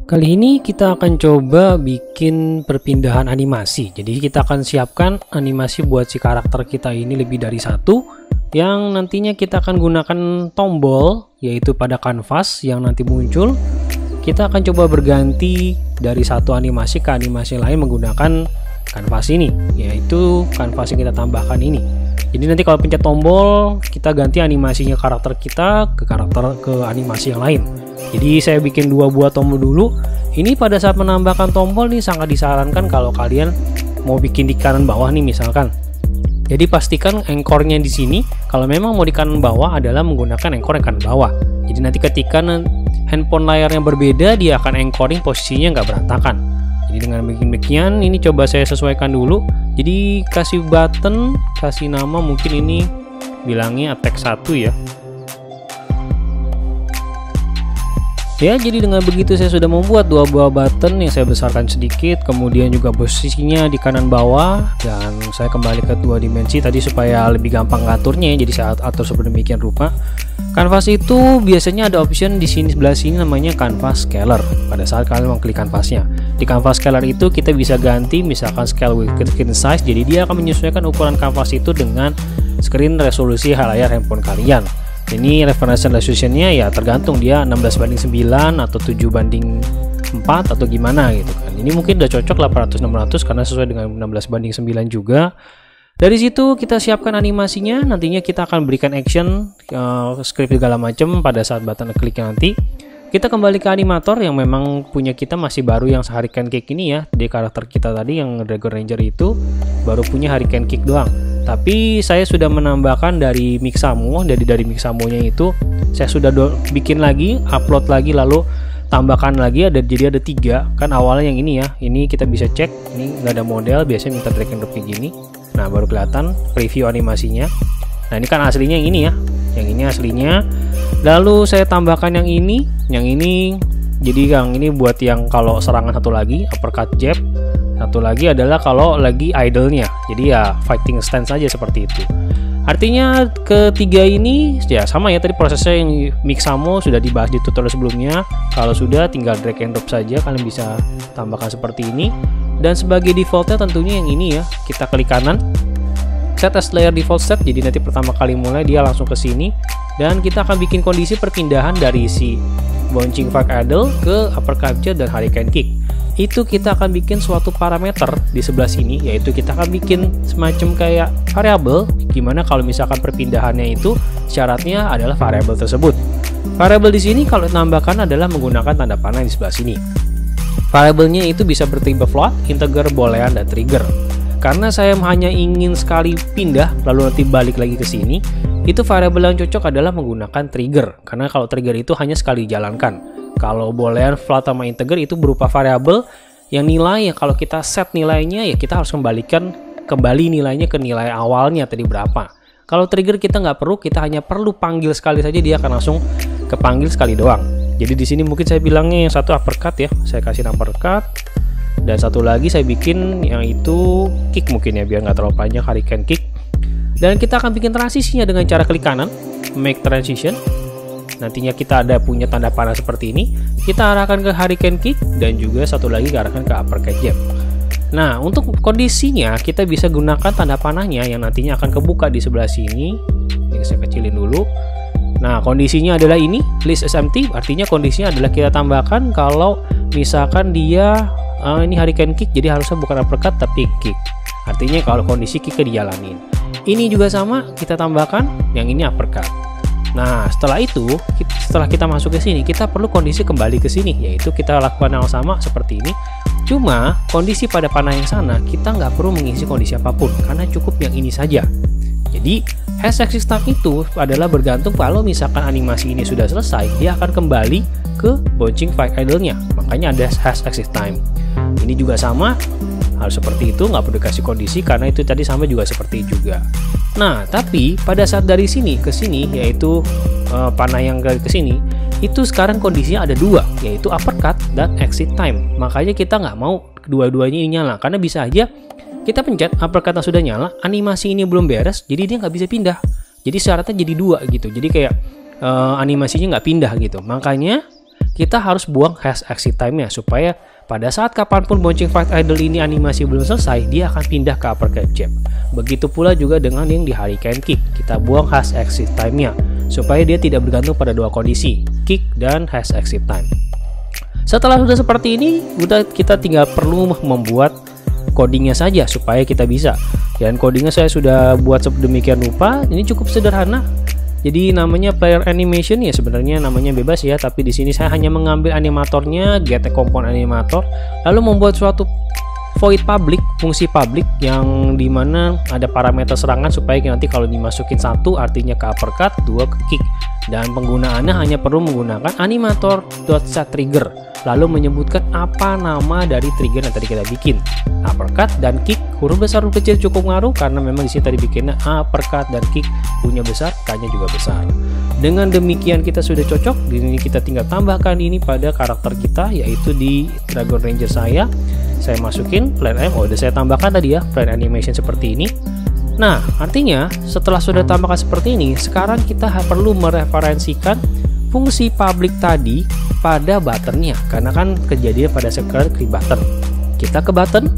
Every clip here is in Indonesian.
Kali ini kita akan coba bikin perpindahan animasi. Jadi kita akan siapkan animasi buat si karakter kita ini lebih dari satu, yang nantinya kita akan gunakan tombol, yaitu pada kanvas yang nanti muncul. Kita akan coba berganti dari satu animasi ke animasi lain menggunakan kanvas ini, yaitu kanvas yang kita tambahkan ini. Jadi nanti kalau pencet tombol, kita ganti animasinya karakter kita ke animasi yang lain. Jadi saya bikin dua buah tombol dulu. Ini pada saat menambahkan tombol nih sangat disarankan kalau kalian mau bikin di kanan bawah nih misalkan. Jadi pastikan anchornya di sini kalau memang mau di kanan bawah adalah menggunakan anchor yang kanan bawah. Jadi nanti ketika handphone layarnya berbeda, dia akan anchoring posisinya nggak berantakan. Jadi dengan demikian ini coba saya sesuaikan dulu. Jadi kasih button, kasih nama mungkin ini bilangnya attack 1 ya. Ya, jadi dengan begitu saya sudah membuat dua buah button yang saya besarkan sedikit, kemudian juga posisinya di kanan bawah, dan saya kembali ke dua dimensi tadi supaya lebih gampang ngaturnya. Jadi saya atur sedemikian rupa. Kanvas itu biasanya ada option di sini sebelah sini namanya canvas scaler. Pada saat kalian mengklik kanvasnya, di canvas scaler itu kita bisa ganti misalkan scale with screen size. Jadi dia akan menyesuaikan ukuran kanvas itu dengan screen resolusi layar handphone kalian. Ini reference resolutionnya ya tergantung dia 16:9 atau 7:4 atau gimana gitu kan. Ini mungkin udah cocok 800-600 karena sesuai dengan 16:9 juga. Dari situ kita siapkan animasinya, nantinya kita akan berikan action, script segala macam pada saat button kliknya nanti. Kita kembali ke animator yang memang punya kita masih baru yang Hurricane Kick ini ya. Di karakter kita tadi yang Dragon Ranger itu baru punya Hurricane Kick doang. Tapi saya sudah menambahkan dari Mixamo, dari Mixamonya itu saya sudah bikin lagi, upload lagi, lalu tambahkan lagi jadi ada 3 kan awalnya yang ini ya. Ini kita bisa cek, ini nggak ada model, biasanya minta drag and drop kayak gini. Nah baru kelihatan preview animasinya. Nah ini kan aslinya yang ini ya, yang ini aslinya. Lalu saya tambahkan yang ini jadi yang ini buat yang kalau serangan satu lagi uppercut jab. Satu lagi adalah kalau lagi idle-nya. Jadi ya fighting stance saja seperti itu. Artinya ketiga ini ya sama ya, tadi prosesnya yang Mixamo sudah dibahas di tutorial sebelumnya. Kalau sudah tinggal drag and drop saja, kalian bisa tambahkan seperti ini. Dan sebagai defaultnya tentunya yang ini ya, kita klik kanan, set as layer default step. Jadi nanti pertama kali mulai dia langsung ke sini dan kita akan bikin kondisi perpindahan dari si bouncing fight idle ke uppercut jab dan Hurricane Kick. Itu kita akan bikin suatu parameter di sebelah sini, yaitu kita akan bikin semacam kayak variabel, gimana kalau misalkan perpindahannya itu syaratnya adalah variabel tersebut. Variabel di sini kalau ditambahkan adalah menggunakan tanda panah di sebelah sini. Variabelnya itu bisa bertipe float, integer, boolean, dan trigger. Karena saya hanya ingin sekali pindah lalu nanti balik lagi ke sini, itu variabel yang cocok adalah menggunakan trigger, karena kalau trigger itu hanya sekali dijalankan. Kalau boolean, float, sama integer itu berupa variabel yang nilai ya kalau kita set nilainya ya kita harus kembali nilainya ke nilai awalnya tadi berapa. Kalau trigger kita nggak perlu, kita hanya perlu panggil sekali saja dia akan langsung kepanggil sekali doang. Jadi di sini mungkin saya bilangnya yang satu uppercut ya, saya kasih uppercut. Dan satu lagi saya bikin yang itu kick mungkin ya biar nggak terlalu panjang, Hurricane Kick. Dan kita akan bikin transisinya dengan cara klik kanan, make transition. Nantinya kita ada punya tanda panah seperti ini, kita arahkan ke Hurricane Kick dan juga satu lagi arahkan ke uppercut jab. Nah untuk kondisinya kita bisa gunakan tanda panahnya yang nantinya akan kebuka di sebelah sini. Ini saya kecilin dulu. Nah kondisinya adalah ini list as empty, artinya kondisinya adalah kita tambahkan kalau misalkan dia ini Hurricane Kick, jadi harusnya bukan uppercut tapi kick. Artinya kalau kondisi kick dijalanin. Ini juga sama, kita tambahkan yang ini uppercut. Nah setelah itu, setelah kita masuk ke sini, kita perlu kondisi kembali ke sini, yaitu kita lakukan hal sama seperti ini. Cuma kondisi pada panah yang sana kita nggak perlu mengisi kondisi apapun, karena cukup yang ini saja. Jadi hash exit time itu adalah bergantung kalau misalkan animasi ini sudah selesai, dia akan kembali ke bouncing fight idle-nya. Makanya ada hash exit time. Ini juga sama, harus seperti itu, nggak perlu dikasih kondisi karena itu tadi sama juga seperti juga. Nah tapi pada saat dari sini ke sini, yaitu panah yang ke sini, itu sekarang kondisinya ada dua, yaitu uppercut dan exit time. Makanya kita nggak mau kedua-duanya ini nyala, karena bisa aja kita pencet uppercut sudah nyala, animasi ini belum beres, jadi dia nggak bisa pindah. Jadi syaratnya jadi dua gitu, jadi kayak animasinya nggak pindah gitu. Makanya kita harus buang hash exit time-nya supaya pada saat kapanpun bouncing fight idle ini animasi belum selesai, dia akan pindah ke uppercut jab. Begitu pula juga dengan yang di hurricane kick, kita buang hash exit time-nya supaya dia tidak bergantung pada dua kondisi, kick dan hash exit time. Setelah sudah seperti ini, kita tinggal perlu membuat codingnya saja supaya kita bisa. Dan codingnya saya sudah buat sedemikian rupa. Ini cukup sederhana. Jadi namanya player animation ya, sebenarnya namanya bebas ya, tapi di sini saya hanya mengambil animatornya, get a component animator, lalu membuat suatu void public, fungsi public yang dimana ada parameter serangan supaya nanti kalau dimasukin 1 artinya ke uppercut, 2 ke kick, dan penggunaannya hanya perlu menggunakan animator.setTrigger, lalu menyebutkan apa nama dari trigger yang tadi kita bikin, uppercut dan kick. Huruf besar huruf kecil cukup ngaruh karena memang di sini tadi bikinnya uppercut dan kick punya besar, K-nya juga besar. Dengan demikian kita sudah cocok. Di sini kita tinggal tambahkan ini pada karakter kita, yaitu di Dragon Ranger saya masukin player M. Udah saya tambahkan tadi ya player animation seperti ini. Nah, artinya setelah sudah tambahkan seperti ini, sekarang kita perlu mereferensikan fungsi public tadi pada buttonnya, karena kan kejadian pada sekarang klik button. Kita ke button.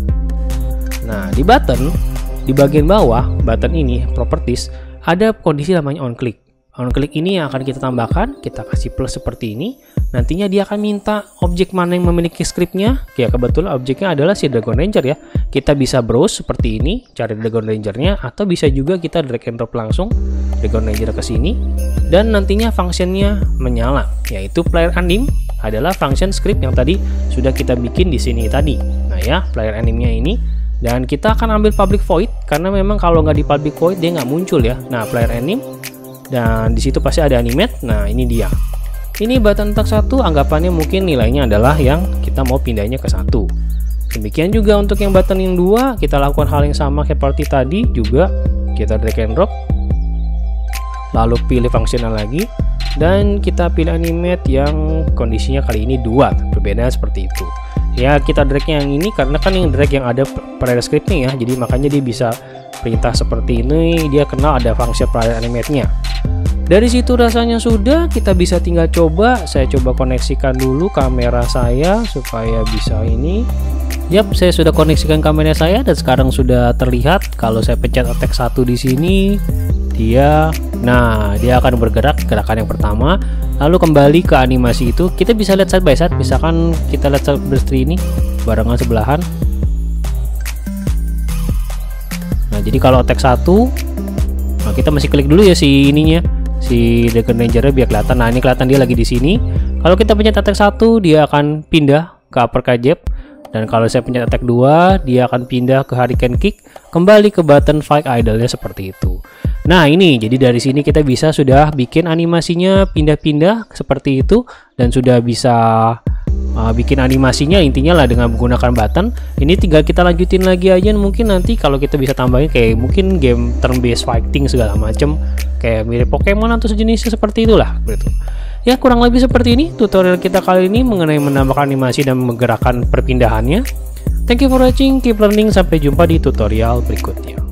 Nah, di button, di bagian bawah button ini properties, ada kondisi namanya on click. On click ini yang akan kita tambahkan, kita kasih plus seperti ini. Nantinya dia akan minta objek mana yang memiliki scriptnya. Ya, kebetulan objeknya adalah si Dragon Ranger ya. Kita bisa browse seperti ini, cari Dragon Rangernya, atau bisa juga kita drag and drop langsung Dragon Ranger ke sini. Dan nantinya functionnya menyala, yaitu player anim adalah function script yang tadi sudah kita bikin di sini tadi. Nah ya, player animnya ini. Dan kita akan ambil public void, karena memang kalau nggak di public void dia nggak muncul ya. Nah, player anim, dan di situ pasti ada animate. Nah, ini dia. Ini button tak 1, anggapannya mungkin nilainya adalah yang kita mau pindahnya ke 1. Demikian juga untuk yang button yang 2, kita lakukan hal yang sama seperti tadi juga. Kita drag and drop, lalu pilih fungsional lagi, dan kita pilih animate yang kondisinya kali ini 2, berbeda seperti itu. Ya, kita dragnya yang ini karena kan yang drag yang ada player scriptnya ya, jadi makanya dia bisa perintah seperti ini, dia kenal ada fungsi player animate-nya. Dari situ rasanya sudah, kita bisa tinggal coba. Saya coba koneksikan dulu kamera saya supaya bisa ini. Yap, saya sudah koneksikan kamera saya dan sekarang sudah terlihat kalau saya pencet attack 1 di sini, dia akan bergerak gerakan yang pertama, lalu kembali ke animasi itu. Kita bisa lihat side by side, misalkan kita lihat seperti ini barengan sebelahan. Nah, jadi kalau attack 1, nah kita masih klik dulu ya si ininya, si Dragon Ranger biar kelihatan. Nah, ini kelihatan dia lagi di sini. Kalau kita pencet attack 1, dia akan pindah ke uppercut jab, dan kalau saya pencet attack 2, dia akan pindah ke hurricane kick, kembali ke button fight idle-nya seperti itu. Nah, ini jadi dari sini kita bisa sudah bikin animasinya pindah-pindah seperti itu, dan sudah bisa bikin animasinya intinya lah dengan menggunakan button. Ini tinggal kita lanjutin lagi aja, mungkin nanti kalau kita bisa tambahin kayak mungkin game turn based fighting segala macam, kayak mirip Pokemon atau sejenisnya seperti itulah begitu. Ya, kurang lebih seperti ini tutorial kita kali ini mengenai menambahkan animasi dan menggerakkan perpindahannya. Thank you for watching, keep learning, sampai jumpa di tutorial berikutnya.